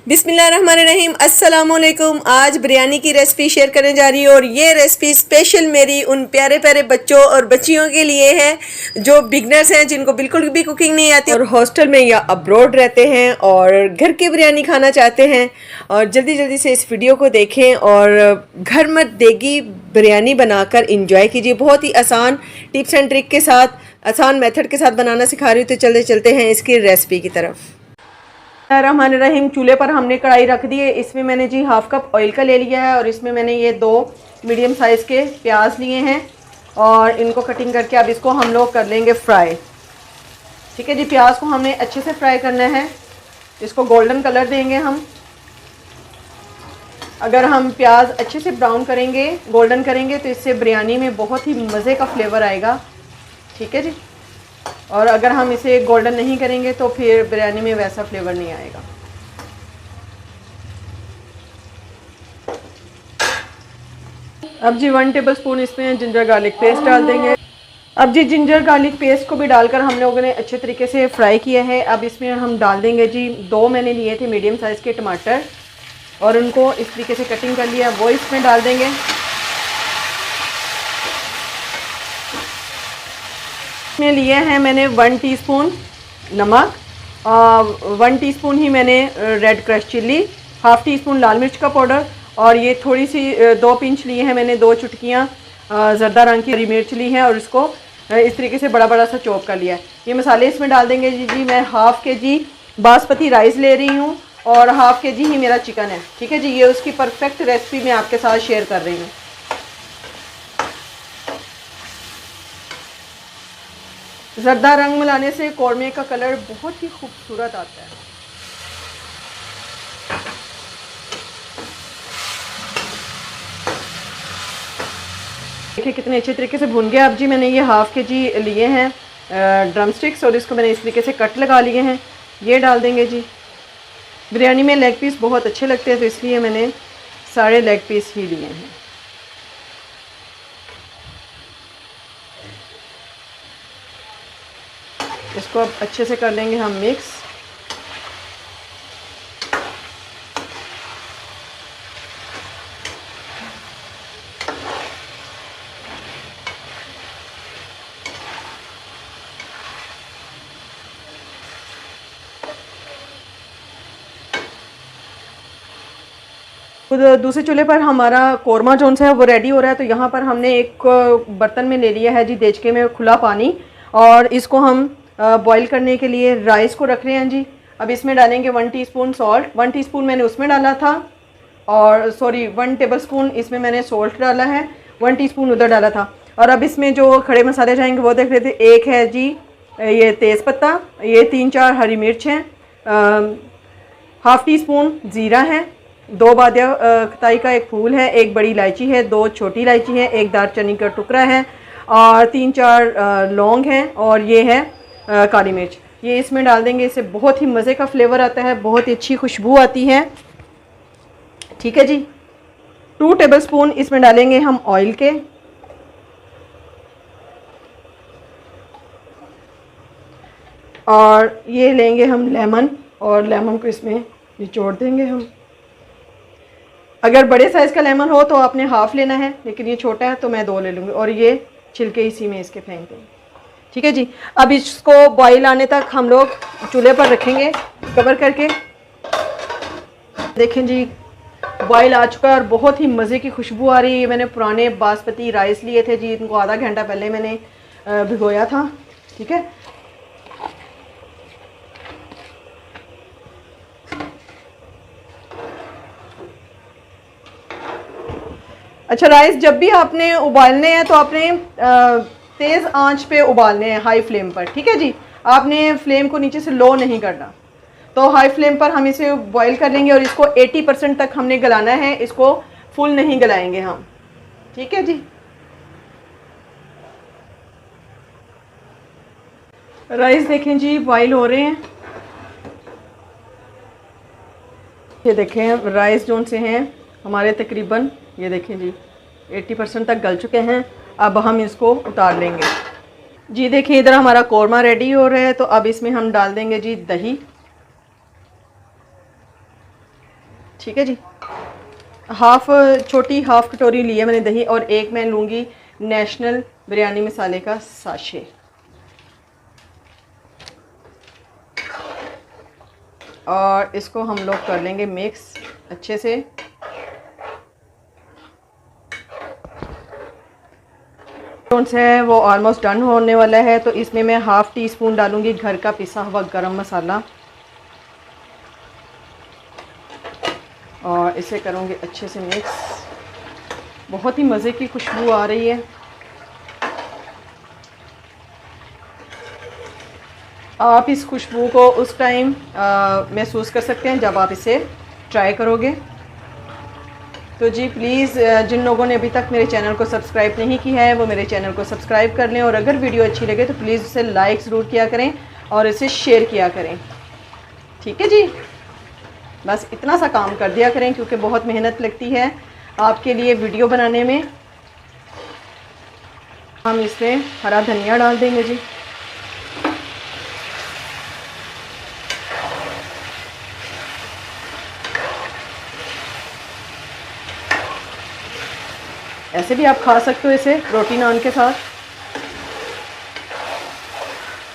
बिस्मिल्लाहिर्रहमानिर्रहीम अस्सलाम वालेकुम। आज बिरयानी की रेसिपी शेयर करने जा रही हूँ और ये रेसिपी स्पेशल मेरी उन प्यारे प्यारे बच्चों और बच्चियों के लिए है जो बिगनर्स हैं, जिनको बिल्कुल भी कुकिंग नहीं आती और हॉस्टल में या अब्रॉड रहते हैं और घर की बिरयानी खाना चाहते हैं। और जल्दी जल्दी से इस वीडियो को देखें और घर में देगी बिरयानी बनाकर इंजॉय कीजिए। बहुत ही आसान टिप्स एंड ट्रिक के साथ, आसान मेथड के साथ बनाना सिखा रही हूँ। तो चलते चलते हैं इसकी रेसिपी की तरफ। रहमान चूल्हे पर हमने कढ़ाई रख दी है। इसमें मैंने जी हाफ कप ऑयल का ले लिया है और इसमें मैंने ये 2 मीडियम साइज़ के प्याज लिए हैं और इनको कटिंग करके अब इसको हम लोग कर लेंगे फ्राई। ठीक है जी, प्याज को हमने अच्छे से फ्राई करना है, इसको गोल्डन कलर देंगे हम। अगर हम प्याज अच्छे से ब्राउन करेंगे, गोल्डन करेंगे, तो इससे बिरयानी में बहुत ही मज़े का फ्लेवर आएगा। ठीक है जी, और अगर हम इसे गोल्डन नहीं करेंगे तो फिर बिरयानी में वैसा फ्लेवर नहीं आएगा। अब जी 1 टेबलस्पून इसमें जिंजर गार्लिक पेस्ट डाल देंगे। अब जी जिंजर गार्लिक पेस्ट को भी डालकर हम लोगों ने अच्छे तरीके से फ्राई किया है। अब इसमें हम डाल देंगे जी 2 मैंने लिए थे मीडियम साइज़ के टमाटर और उनको इस तरीके से कटिंग कर लिया, वो इसमें डाल देंगे। इसमें लिए हैं मैंने 1 टीस्पून नमक, 1 टीस्पून ही मैंने red crush chilli, half teaspoon लाल मिर्च का पाउडर और ये थोड़ी सी 2 पिंच लिए हैं मैंने 2 चुटकियाँ ज़र्दा रंग की हरी मिर्च ली हैं और इसको इस तरीके से बड़ा बड़ा सा चॉप कर लिया है। ये मसाले इसमें डाल देंगे जी। मैं हाफ़ kg बासमती राइस ले रही हूँ और हाफ़ kg ही मेरा चिकन है। ठीक है जी, ये उसकी परफेक्ट रेसिपी मैं आपके साथ शेयर कर रही हूँ। ज़र्दा रंग मिलाने से कौरमे का कलर बहुत ही खूबसूरत आता है। देखिए कितने अच्छे तरीके से भुन गया। अब जी मैंने ये हाफ़ kg लिए हैं ड्रम स्टिक्स और इसको मैंने इस तरीके से कट लगा लिए हैं, ये डाल देंगे जी। बिरयानी में लेग पीस बहुत अच्छे लगते हैं तो इसलिए मैंने सारे लेग पीस ही लिए हैं। इसको अब अच्छे से कर लेंगे हम मिक्स। दूसरे चूल्हे पर हमारा कोरमा जोन सा है वो रेडी हो रहा है। तो यहाँ पर हमने एक बर्तन में ले लिया है जी देचके में खुला पानी और इसको हम बॉईल करने के लिए राइस को रख रहे हैं जी। अब इसमें डालेंगे 1 टीस्पून सॉल्ट, 1 टीस्पून मैंने उसमें डाला था और 1 टेबलस्पून इसमें मैंने सॉल्ट डाला है, 1 टीस्पून उधर डाला था। और अब इसमें जो खड़े मसाले जाएंगे वो देख रहे थे। एक है जी ये तेज़पत्ता, ये 3-4 हरी मिर्च हैं, हाफ़ टी स्पून ज़ीरा है, 2 बादिया खताई का एक फूल है, 1 बड़ी इलायची है, 2 छोटी इलायची है, 1 दालचीनी का टुकड़ा है और 3-4 लौंग हैं और ये है काली मिर्च। ये इसमें डाल देंगे, इससे बहुत ही मज़े का फ्लेवर आता है, बहुत ही अच्छी खुशबू आती है। ठीक है जी, 2 टेबलस्पून इसमें डालेंगे हम ऑयल के और ये लेंगे हम लेमन और लेमन को इसमें निचोड़ देंगे हम। अगर बड़े साइज़ का लेमन हो तो आपने हाफ़ लेना है, लेकिन ये छोटा है तो मैं 2 ले लूँगी और ये छिलके इसी में इसके फेंक देंगे। ठीक है जी, अब इसको बॉईल आने तक हम लोग चूल्हे पर रखेंगे कवर करके। देखें जी बॉईल आ चुका है और बहुत ही मज़े की खुशबू आ रही है। मैंने पुराने बासमती राइस लिए थे जी, इनको आधा घंटा पहले मैंने भिगोया था। ठीक है, अच्छा राइस जब भी आपने उबालने हैं तो आपने तेज़ आंच पे उबालने हैं, हाई फ्लेम पर। ठीक है जी, आपने फ्लेम को नीचे से लो नहीं करना। तो हाई फ्लेम पर हम इसे बॉईल कर लेंगे और इसको 80% तक हमने गलाना है, इसको फुल नहीं गलाएंगे हम। ठीक है जी, राइस देखें जी बॉईल हो रहे हैं। ये देखें राइस जोन से हैं हमारे तकरीबन, ये देखें जी 80% तक गल चुके हैं। अब हम इसको उतार लेंगे जी। देखिए इधर हमारा कोरमा रेडी हो रहा है, तो अब इसमें हम डाल देंगे जी दही। ठीक है जी। छोटी हाफ कटोरी ली है मैंने दही, और एक मैं लूँगी नेशनल बिरयानी मसाले का साशे। और इसको हम लोग कर लेंगे मिक्स अच्छे से। है वो ऑलमोस्ट डन होने वाला है, तो इसमें मैं हाफ़ टी स्पून डालूंगी घर का पिसा हुआ गरम मसाला, और इसे करूँगी अच्छे से मिक्स। बहुत ही मज़े की खुशबू आ रही है। आप इस खुशबू को उस टाइम महसूस कर सकते हैं जब आप इसे ट्राई करोगे। तो जी प्लीज़ जिन लोगों ने अभी तक मेरे चैनल को सब्सक्राइब नहीं किया है वो मेरे चैनल को सब्सक्राइब कर लें, और अगर वीडियो अच्छी लगे तो प्लीज़ उसे लाइक ज़रूर किया करें और इसे शेयर किया करें। ठीक है जी, बस इतना सा काम कर दिया करें क्योंकि बहुत मेहनत लगती है आपके लिए वीडियो बनाने में। हम इसमें हरा धनिया डाल देंगे जी। ऐसे भी आप खा सकते हो इसे रोटी नान के साथ।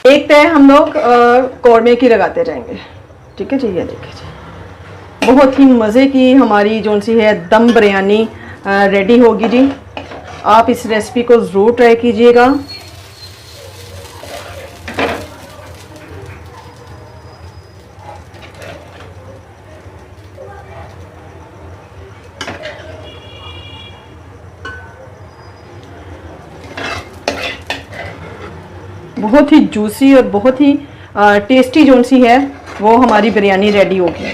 एक तय हम लोग कौरमे की लगाते जाएंगे। ठीक है जी, ये देखिए जी, बहुत ही मज़े की हमारी जो सी है दम बिरयानी रेडी होगी जी। आप इस रेसिपी को ज़रूर ट्राई कीजिएगा। बहुत ही जूसी और बहुत ही टेस्टी जो सी है वो हमारी बिरयानी रेडी होगी।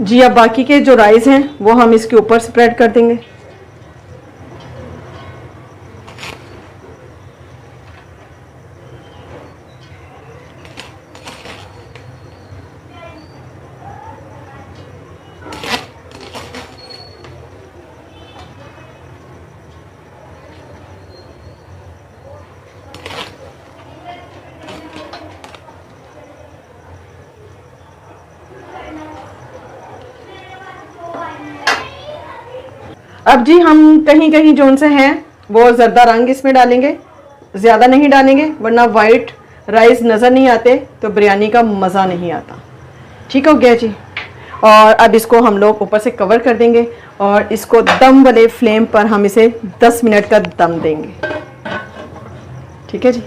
जी अब बाकी के जो राइस हैं वो हम इसके ऊपर स्प्रेड कर देंगे। अब जी हम कहीं कहीं जोन से हैं वो ज़रदा रंग इसमें डालेंगे, ज़्यादा नहीं डालेंगे वरना वाइट राइस नज़र नहीं आते तो बिरयानी का मज़ा नहीं आता। ठीक हो गया जी। और अब इसको हम लोग ऊपर से कवर कर देंगे और इसको दम वाले फ्लेम पर हम इसे 10 मिनट का दम देंगे। ठीक है जी।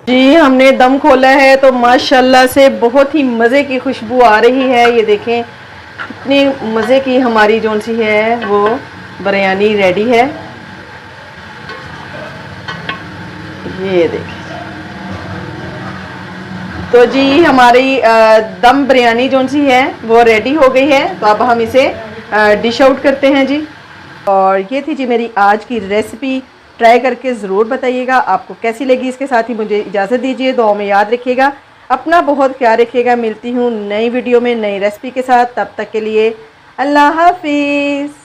जी हमने दम खोला है तो माशाल्लाह से बहुत ही मज़े की खुशबू आ रही है। ये देखें कितनी मज़े की हमारी जो सी है वो बिरयानी रेडी है। ये देखिए तो जी हमारी दम बिरयानी जो सी है वो रेडी हो गई है। तो अब हम इसे डिश आउट करते हैं जी। और ये थी जी मेरी आज की रेसिपी। ट्राई करके ज़रूर बताइएगा आपको कैसी लगी। इसके साथ ही मुझे इजाज़त दीजिए, दुआ में याद रखिएगा, अपना बहुत ख्याल रखिएगा। मिलती हूँ नई वीडियो में नई रेसिपी के साथ, तब तक के लिए अल्लाह हाफिज़।